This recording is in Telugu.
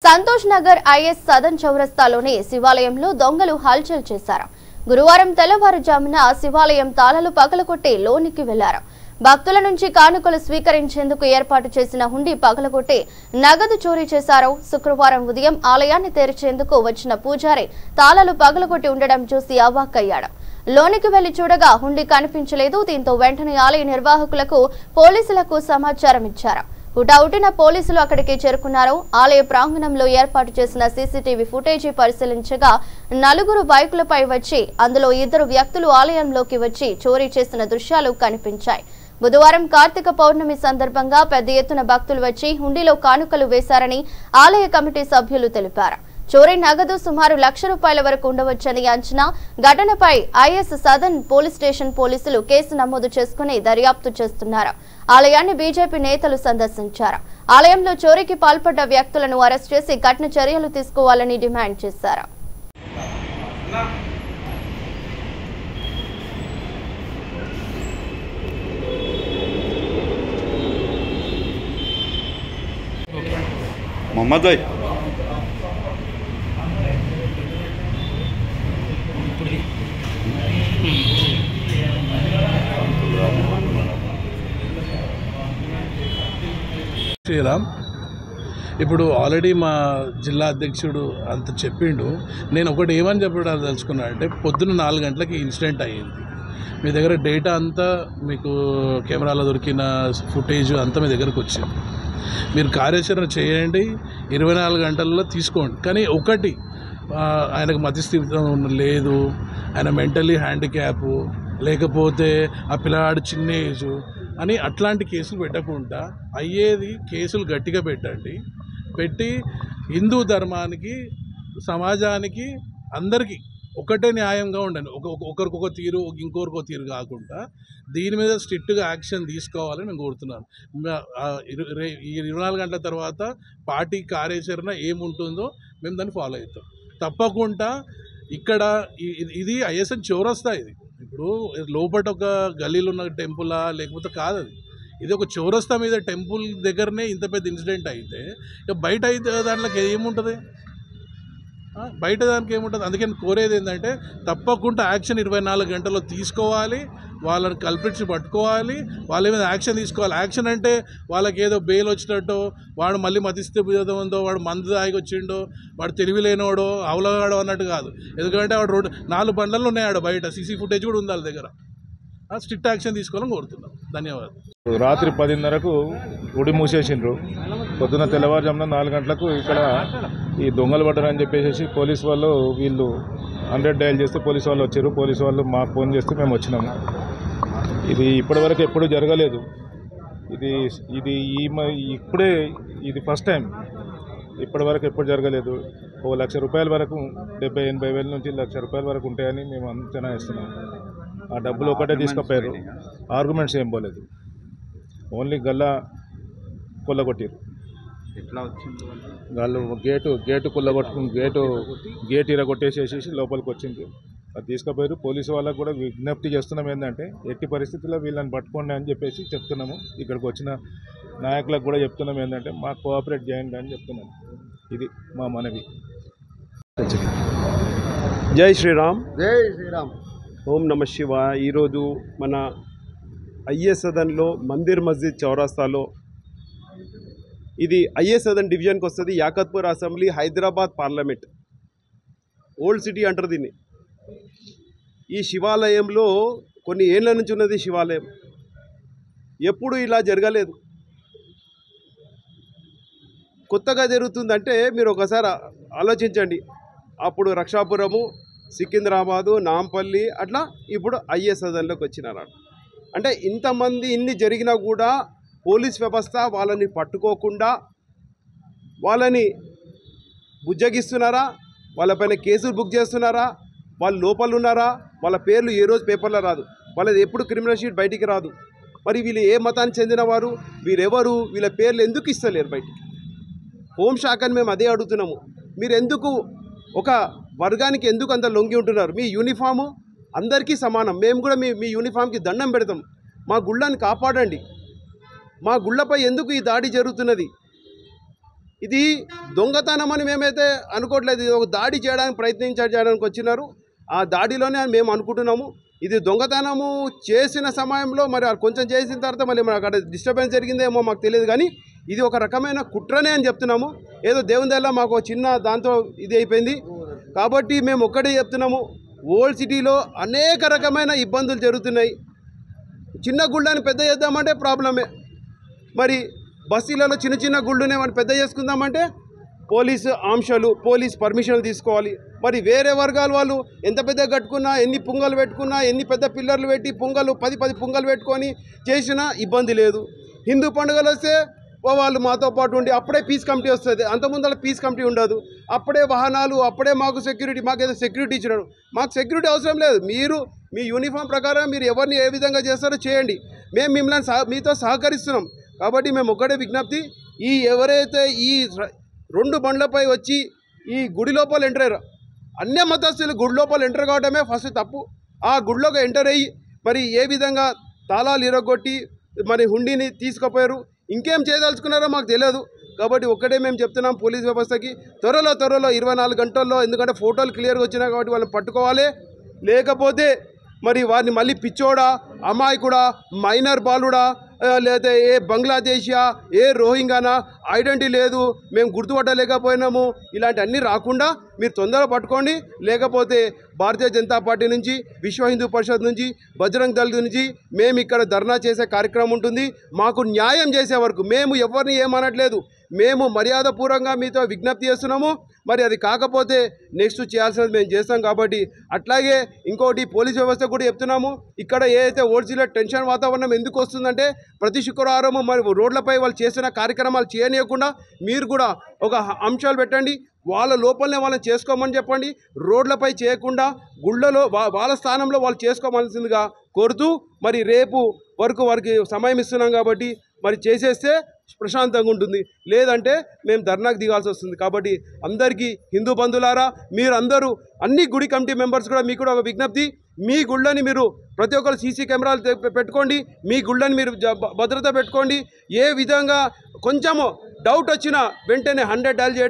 సంతోష్ నగర్ ఐఎస్ సదన్ చౌరస్తాలోని శివాలయంలో దొంగలు హల్చల్ చేశారు. గురువారం తెల్లవారుజామున శివాలయం తాళాలు పగలగొట్టి లోనికి వెళ్లారు. భక్తుల నుంచి కానుకలు స్వీకరించేందుకు ఏర్పాటు చేసిన హుండీ పగలగొట్టి నగదు చోరీ చేశారు. శుక్రవారం ఉదయం ఆలయాన్ని తెరిచేందుకు వచ్చిన పూజారి తాళాలు పగలగొట్టి ఉండడం చూసి అవాక్కయ్యాడు. లోనికి వెళ్లి చూడగా హుండీ కనిపించలేదు. దీంతో వెంటనే ఆలయ నిర్వాహకులకు పోలీసులకు సమాచారం ఇచ్చారు. హుటాహుటిన పోలీసులు అక్కడికి చేరుకున్నారు. ఆలయ ప్రాంగణంలో ఏర్పాటు చేసిన సీసీటీవీ ఫుటేజీ పరిశీలించగా 4 బైకులపై వచ్చి అందులో 2 వ్యక్తులు ఆలయంలోకి వచ్చి చోరీ చేసిన దృశ్యాలు కనిపించాయి. బుధవారం కార్తీక పౌర్ణమి సందర్భంగా పెద్ద ఎత్తున భక్తులు వచ్చి హుండీలో కానుకలు వేశారని ఆలయ కమిటీ సభ్యులు తెలిపారు. చోరీ నగదు సుమారు ₹1,00,000 వరకు ఉండవచ్చని అంచనా. ఘటనపై ఐఎస్ సదన్ పోలీస్ స్టేషన్ పోలీసులు కేసు నమోదు చేసుకుని దర్యాప్తు చేస్తున్నారు. ఆలయాన్ని బీజేపీ నేతలు సందర్శించారు. ఆలయంలో చోరీకి పాల్పడ్డ వ్యక్తులను అరెస్ట్ చేసి కఠిన చర్యలు తీసుకోవాలని డిమాండ్ చేశారు. मोहम्मद भाई శ్రీరామ్ ఇప్పుడు ఆల్రెడీ మా జిల్లా అధ్యక్షుడు అంత చెప్పిండు. నేను ఒకటి ఏమని చెప్పడం తెలుసుకున్నా అంటే పొద్దున్న 4 గంటలకి ఇన్సిడెంట్ అయ్యింది. మీ దగ్గర డేటా అంతా మీకు కెమెరాలో దొరికిన ఫుటేజ్ అంతా మీ దగ్గరకు వచ్చింది. మీరు కార్యాచరణ చేయండి, 24 గంటల్లో తీసుకోండి. కానీ ఒకటి, ఆయనకు మతిస్థిమితం లేదు, ఆయన మెంటల్లీ హ్యాండిక్యాప్, లేకపోతే ఆ పిల్లవాడు చిన్న ఏజు అని అట్లాంటి కేసులు పెట్టకుండా అయ్యేది కేసులు గట్టిగా పెట్టండి. పెట్టి హిందూ ధర్మానికి, సమాజానికి, అందరికీ ఒకటే న్యాయంగా ఉండండి. ఒకరికొక తీరు, ఇంకొకరికొక తీరు కాకుండా దీని మీద స్ట్రిక్ట్గా యాక్షన్ తీసుకోవాలని నేను కోరుతున్నాను. ఈ 24 గంటల తర్వాత పార్టీ కార్యాచరణ ఏముంటుందో మేము దాన్ని ఫాలో అవుతాం తప్పకుండా. ఇక్కడ ఇది ఐఎస్ఎన్ చౌరస్తా. ఇది ఇప్పుడు లోపల ఒక గల్లీలో ఉన్న టెంపులా లేకపోతే కాదు, ఇది ఒక చౌరస్తా మీద టెంపుల్ దగ్గరనే ఇంత పెద్ద ఇన్సిడెంట్ అయితే ఇక బయట అయితే దాంట్లోకి ఏముంటుంది? బయట దానికి ఏముంటుంది? అందుకని కోరేది ఏంటంటే తప్పకుండా యాక్షన్ 24 గంటల్లో తీసుకోవాలి. వాళ్ళని కల్ప్రిట్స్ పట్టుకోవాలి, వాళ్ళ మీద యాక్షన్ తీసుకోవాలి. యాక్షన్ అంటే వాళ్ళకి ఏదో బెయిల్ వచ్చినట్టు, వాడు మళ్ళీ మతిస్థిమితంతో, వాడు మందు తాగి వచ్చిండో, వాడు తెలివి లేనోడో, అవలగాడో అన్నట్టు కాదు. ఎందుకంటే వాడు 4 బండ్లలో ఉన్నాయి ఆడ బయట, సీసీ ఫుటేజ్ కూడా ఉంది వాళ్ళ దగ్గర. స్ట్రిక్ట్ యాక్షన్ తీసుకోవాలని కోరుతున్నాం. ధన్యవాదాలు. రాత్రి 10:30కు గుడి మూసేసిండ్రు. పొద్దున తెల్లవారుజామున 4 గంటలకు ఇక్కడ ఈ దొంగలు పడ్డారని చెప్పేసి పోలీసు వాళ్ళు వీళ్ళు 100 డయల్ చేస్తే పోలీసు వాళ్ళు వచ్చారు. పోలీసు వాళ్ళు మాకు ఫోన్ చేస్తే మేము వచ్చినాము. ఇది ఇప్పటివరకు ఎప్పుడూ జరగలేదు. ఇది ఇప్పుడే ఇది ఫస్ట్ టైం. ఇప్పటివరకు ఎప్పుడు జరగలేదు. ₹1,00,000 వరకు, 70-80 వేల నుంచి ₹1,00,000 వరకు ఉంటాయని మేము అంచనా వేస్తున్నాం. ఆ డబ్బులు ఒకటే తీసుకుపోయారు. ఆర్గ్యుమెంట్స్ ఏం పోలేదు. ఓన్లీ గల్లా కొల్లగొట్టారు. ఎట్లా వచ్చింది? వాళ్ళు గేటు కొల్లగొట్టుకుని గేట్ ఇరగొట్టేసేసి లోపలికి వచ్చింది. అది తీసుకుపోయారు. పోలీసు వాళ్ళకు కూడా విజ్ఞప్తి చేస్తున్నాం ఏంటంటే ఎట్టి పరిస్థితుల్లో వీళ్ళని పట్టుకోండి అని చెప్పేసి చెప్తున్నాము. ఇక్కడికి వచ్చిన నాయకులకు కూడా చెప్తున్నాం ఏంటంటే మాకు కోఆపరేట్ చేయండి అని చెప్తున్నాము. ఇది మా మనవి. జై శ్రీరామ్. జై శ్రీరామ్. ఓం నమ శివాయ. ఈరోజు మన ఐఎస్ సదన్లో మందిర్ మస్జిద్ చౌరాస్తాలో, ఇది ఐఎస్ సదన్ డివిజన్కి వస్తుంది. Yakatpur assembly, Hyderabad parliament, old city అంటారు దీన్ని. ఈ శివాలయంలో కొన్ని ఏళ్ళ నుంచి ఉన్నది శివాలయం. ఎప్పుడు ఇలా జరగలేదు. కొత్తగా జరుగుతుందంటే మీరు ఒకసారి ఆలోచించండి. అప్పుడు రక్షాపురము, సికింద్రాబాదు, నాంపల్లి, అట్లా ఇప్పుడు ఐఎస్ సదన్లోకి వచ్చినారు. అంటే ఇంతమంది ఇన్ని జరిగినా కూడా పోలీస్ వ్యవస్థ వాళ్ళని పట్టుకోకుండా వాళ్ళని బుజ్జగిస్తున్నారా? వాళ్ళపైన కేసులు బుక్ చేస్తున్నారా? వాళ్ళు లోపల ఉన్నారా? వాళ్ళ పేర్లు ఏ రోజు పేపర్లో రాదు, వాళ్ళది ఎప్పుడు క్రిమినల్ షీట్ బయటికి రాదు. మరి వీళ్ళు ఏ మతానికి చెందినవారు, వీరెవరు, వీళ్ళ పేర్లు ఎందుకు ఇస్తలేరు బయటికి? హోంశాఖని మేము అదే అడుగుతున్నాము. మీరు ఎందుకు ఒక వర్గానికి ఎందుకు అంత లొంగి ఉంటున్నారు? మీ యూనిఫాము అందరికీ సమానం. మేము కూడా మీ యూనిఫామ్కి దండం పెడతాం. మా గుళ్ళని కాపాడండి. మా గుళ్ళపై ఎందుకు ఈ దాడి జరుగుతున్నది? ఇది దొంగతనం అని మేమైతే అనుకోవట్లేదు. ఇది ఒక దాడి చేయడానికి చేయడానికి వచ్చినారు. ఆ దాడిలోనే మేము అనుకుంటున్నాము. ఇది దొంగతనము చేసిన సమయంలో మరి కొంచెం చేసిన తర్వాత మళ్ళీ మరి అక్కడ డిస్టర్బెన్స్ జరిగిందేమో మాకు తెలియదు, కానీ ఇది ఒక రకమైన కుట్రనే అని చెప్తున్నాము. ఏదో దేవుని దయవల్ల మాకు చిన్న దాంతో ఇది అయిపోయింది. కాబట్టి మేము ఒక్కటే చెప్తున్నాము, ఓల్డ్ సిటీలో అనేక రకమైన ఇబ్బందులు జరుగుతున్నాయి. చిన్న గుళ్ళని పెద్ద చేద్దామంటే ప్రాబ్లమే. మరి బస్తీలలో చిన్న చిన్న గుళ్ళునే మనం పెద్ద చేసుకుందామంటే పోలీసు ఆంక్షలు, పోలీస్ పర్మిషన్లు తీసుకోవాలి. మరి వేరే వర్గాల వాళ్ళు ఎంత పెద్ద కట్టుకున్నా, ఎన్ని పుంగలు పెట్టుకున్నా, ఎన్ని పెద్ద పిల్లర్లు పెట్టి పుంగలు 10 పుంగలు పెట్టుకొని చేసినా ఇబ్బంది లేదు. హిందూ పండుగలు వస్తే వాళ్ళు మాతో పాటు ఉండి అప్పుడే పీస్ కమిటీ వస్తుంది. అంతకుముందు పీస్ కమిటీ ఉండదు. అప్పుడే వాహనాలు, అప్పుడే మాకు సెక్యూరిటీ, మాకేదో సెక్యూరిటీ ఇచ్చినాడు. మాకు సెక్యూరిటీ అవసరం లేదు. మీరు మీ యూనిఫామ్ ప్రకారం మీరు ఎవరిని ఏ విధంగా చేస్తారో చేయండి. మేము మిమ్మల్ని మీతో సహకరిస్తున్నాం. కాబట్టి మేము ఒక్కడే విజ్ఞప్తి, ఎవరైతే ఈ 2 బండ్లపై వచ్చి ఈ గుడి లోపల ఎంటర్ అయ్యారు, అన్య మతస్థులు గుడి లోపల ఎంటర్ కావడమే ఫస్ట్ తప్పు. ఆ గుడిలోకి ఎంటర్ అయ్యి మరి ఏ విధంగా తాళాలు ఇరగొట్టి మరి హుండీని తీసుకుపోయారు, ఇంకేం చేయదలుచుకున్నారో మాకు తెలియదు. కాబట్టి ఒక్కటే మేము చెప్తున్నాం పోలీస్ వ్యవస్థకి, త్వరలో 24 గంటల్లో, ఎందుకంటే ఫోటోలు క్లియర్గా వచ్చినాయి కాబట్టి వాళ్ళని పట్టుకోవాలి. లేకపోతే మరి వారిని మళ్ళీ పిచ్చోడా, అమాయకుడా, మైనర్ బాలుడా, లేదా ఏ బంగ్లాదేశియా, ఏ రోహింగానా, ఐడెంటిటీ లేదు, మేము గుర్తుపట్టలేకపోయినాము, ఇలాంటి అన్నీ రాకుండా మీరు తొందరగా పట్టుకోండి. లేకపోతే భారతీయ జనతా పార్టీ నుంచి, విశ్వ హిందూ పరిషత్ నుంచి, బజరంగ్ దళ్ నుంచి మేము ఇక్కడ ధర్నా చేసే కార్యక్రమం ఉంటుంది. మాకు న్యాయం చేసే వరకు మేము ఎవరిని ఏమనట్లేదు. మేము మర్యాదపూర్వకంగా మీతో విజ్ఞప్తి చేస్తున్నాము. మరి అది కాకపోతే నెక్స్ట్ చేయాల్సినది మేము చేస్తాం. కాబట్టి అట్లాగే ఇంకోటి పోలీస్ వ్యవస్థ కూడా చెప్తున్నాము, ఇక్కడ ఏదైతే ఓల్డ్సీలో టెన్షన్ వాతావరణం ఎందుకు వస్తుందంటే ప్రతి శుక్రవారము మరి రోడ్లపై వాళ్ళు చేసిన కార్యక్రమాలు చేయనీయకుండా మీరు కూడా ఒక అంశాలు పెట్టండి. వాళ్ళ లోపలనే వాళ్ళని చేసుకోమని చెప్పండి. రోడ్లపై చేయకుండా గుళ్ళలో వాళ్ళ స్థానంలో వాళ్ళు చేసుకోవాల్సిందిగా కోరుతూ మరి రేపు వరకు వారికి సమయం ఇస్తున్నాం కాబట్టి మరి చేసేస్తే ప్రశాంతంగా ఉంటుంది. లేదంటే మేము ధర్నాకు దిగాల్సి వస్తుంది. కాబట్టి అందరికీ హిందూ బంధువులారా, మీరందరూ అన్ని గుడి కమిటీ మెంబర్స్ కూడా మీకు కూడా ఒక విజ్ఞప్తి, మీ గుళ్ళని మీరు ప్రతి ఒక్కరు సీసీ కెమెరాలు పెట్టుకోండి. మీ గుళ్ళని మీరు భద్రత పెట్టుకోండి. ఏ విధంగా కొంచెము డౌట్ వచ్చినా వెంటనే 100 డయల్ చేయండి.